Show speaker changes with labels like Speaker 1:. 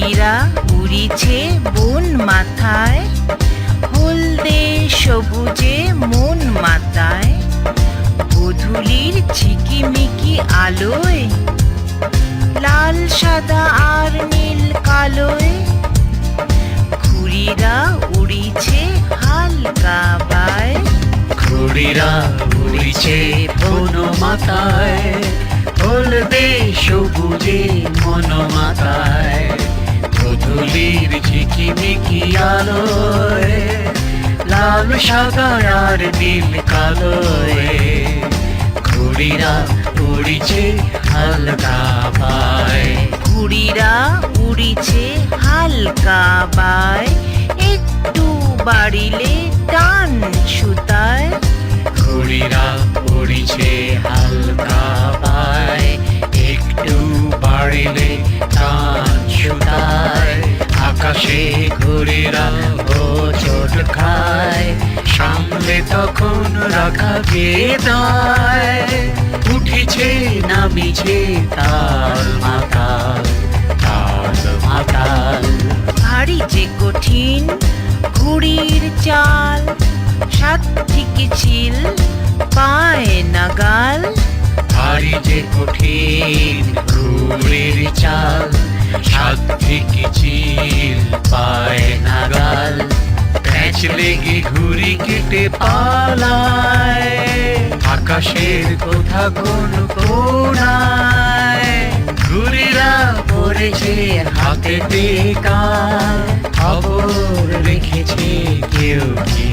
Speaker 1: ঘুড়িরা উড়িছে বন মাথায়, হলদে সবুজে মন মাতায়, গোধূলির ঝিকিমিকি আলোয়, লাল সাদা আর নীল কালোয়, ঘুড়িরা উড়িছে হালকা বায়।
Speaker 2: ঘুড়িরা উড়িছে বন মাথায়, হলদে সবুজে মন মাতায়, গোধূলির ঝিকিমিকি আলোয়, লাল সাদা আর নীল কালোয়, ঘুড়িরা উড়িছে হালকা বায়।
Speaker 1: ঘুড়িরা উড়িছে হালকা বায়, একটু বাড়িলে টান সুতায়।
Speaker 2: ঘুড়িরা উড়িছে হালকা বায়, একটু বাড়িলে টান সুতায়, আকাশে ঘুড়িরা হোঁচট খায়, সামলে তখন রাখা বেদায়, উঠিছে নামিছে তাল মাতাল, তাল মাতাল।
Speaker 1: ভারী যে কঠিন ঘুড়ির চাল, সাত্ত্বিক চিল পায় নাগাল।
Speaker 2: ভারী যে কঠিন ঘুড়ির চাল, সাত্ত্বিক চিল পায় নাগাল, প্যাঁচ লেগে ঘুড়ি কেটে পালায়, আকাশের কোথা কোন কোণায়, ঘুড়িরা পড়েছে হাতে টেকা, খবর রেখেছে কেউ কি